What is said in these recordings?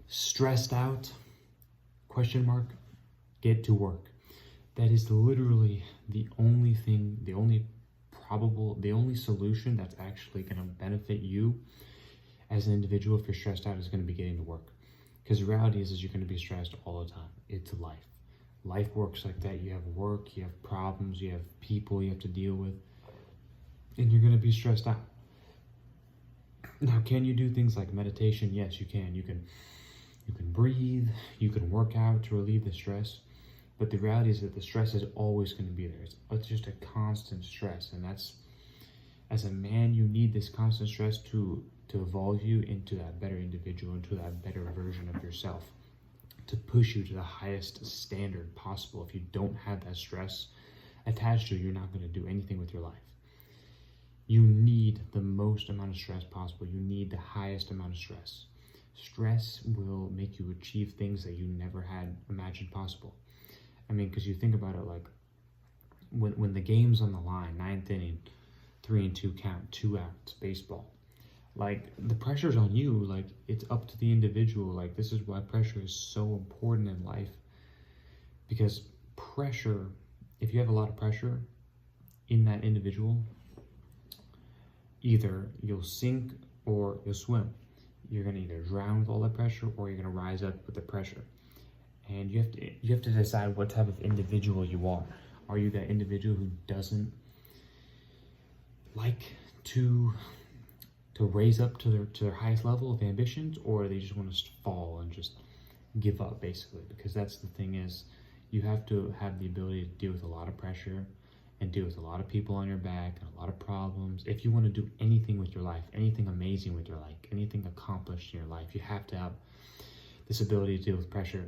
stressed out, question mark, get to work. That is literally the only thing, the only solution that's actually going to benefit you as an individual. If you're stressed out, is going to be getting to work. Because the reality is you're going to be stressed all the time. It's life. Life works like that. You have work, you have problems, you have people you have to deal with, and you're going to be stressed out. Now, can you do things like meditation? Yes, you can. You can breathe, you can work out to relieve the stress. But the reality is that the stress is always going to be there. It's just a constant stress. And that's, as a man, you need this constant stress to evolve you into that better individual, into that better version of yourself, to push you to the highest standard possible. If you don't have that stress attached to you, you're not going to do anything with your life. You need the most amount of stress possible. You need the highest amount of stress. Stress will make you achieve things that you never had imagined possible. I mean, because you think about it, like when the game's on the line, 9th inning, 3-2 count, 2 outs, baseball. Like, the pressure's on you. Like, it's up to the individual. Like, this is why pressure is so important in life. Because pressure, if you have a lot of pressure in that individual, either you'll sink or you'll swim. You're going to either drown with all that pressure, or you're going to rise up with the pressure. And you have to decide what type of individual you are. Are you that individual who doesn't like to raise up to their highest level of ambitions, or they just want to fall and just give up, basically? Because that's the thing, is you have to have the ability to deal with a lot of pressure and deal with a lot of people on your back and a lot of problems. If you want to do anything with your life, anything amazing with your life, anything accomplished in your life, you have to have this ability to deal with pressure.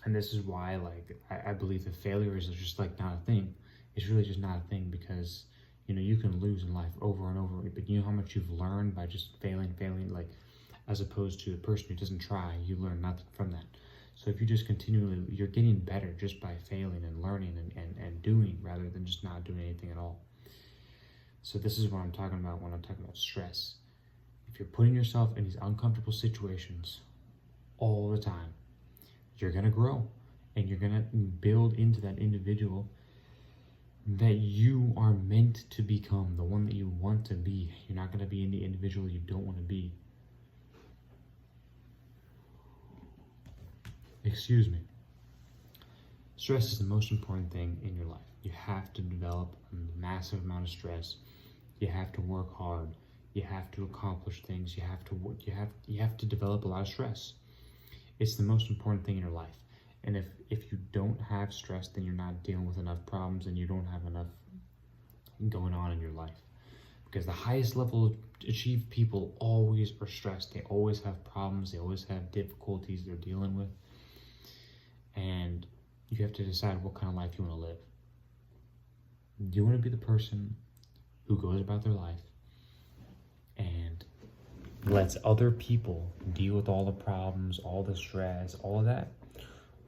And this is why, like, I believe that failure is just like not a thing. It's really just not a thing, because you can lose in life over and over, but you know how much you've learned by just failing, like, as opposed to a person who doesn't try, you learn nothing from that. So if you just continually, you're getting better just by failing and learning and doing, rather than just not doing anything at all. So this is what I'm talking about when I'm talking about stress. If you're putting yourself in these uncomfortable situations all the time, you're going to grow, and you're going to build into that individual that you are meant to become, the one that you want to be. You're not going to be in the individual you don't want to be. Excuse me. Stress is the most important thing in your life. You have to develop a massive amount of stress. You have to work hard. You have to accomplish things. You have to work. You have to develop a lot of stress. It's the most important thing in your life. And if you don't have stress, then you're not dealing with enough problems, and you don't have enough going on in your life. Because the highest level achieved people always are stressed. They always have problems. They always have difficulties they're dealing with. And you have to decide what kind of life you want to live. Do you want to be the person who goes about their life and lets other people deal with all the problems, all the stress, all of that?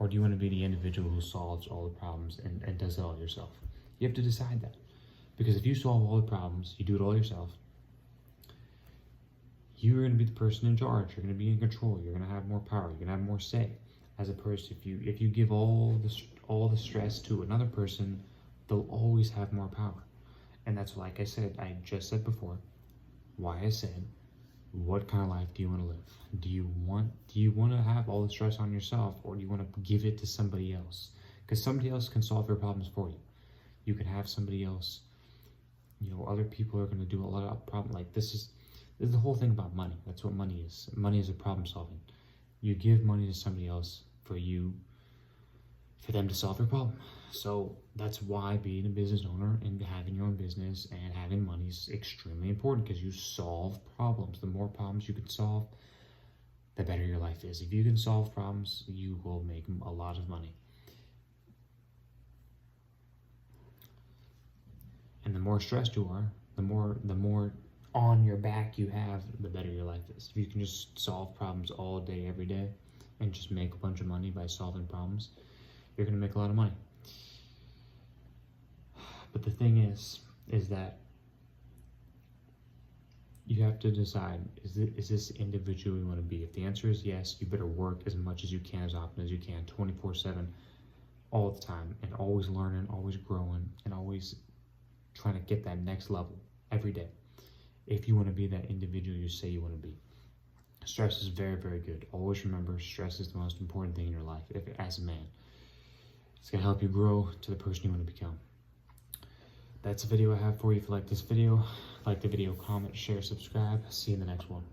Or do you want to be the individual who solves all the problems and does it all yourself? You have to decide that. Because if you solve all the problems, you do it all yourself, you're going to be the person in charge. You're going to be in control. You're going to have more power. You're going to have more say. As opposed to if you give all the stress to another person, they'll always have more power. And that's, like I just said before, why I said, what kind of life do you want to live? Do you want to have all the stress on yourself, or do you want to give it to somebody else? Because somebody else can solve your problems for you. You can have somebody else. Other people are going to do a lot of problem. Like, this is the whole thing about money. That's what money is. Money is a problem solving. You give money to somebody else for them to solve your problem. So that's why being a business owner and having your own business and having money is extremely important, because you solve problems. The more problems you can solve, the better your life is. If you can solve problems, you will make a lot of money. And the more stressed you are, the more on your back you have, the better your life is. If you can just solve problems all day, every day, and just make a bunch of money by solving problems, you're going to make a lot of money. But the thing is that you have to decide, is this individual you want to be? If the answer is yes, you better work as much as you can, as often as you can, 24/7, all the time, and always learning, always growing, and always trying to get that next level every day. If you want to be that individual you say you want to be. Stress is very, very good. Always remember, stress is the most important thing in your life, as a man. It's going to help you grow to the person you want to become. That's the video I have for you. If you like this video, like the video, comment, share, subscribe. See you in the next one.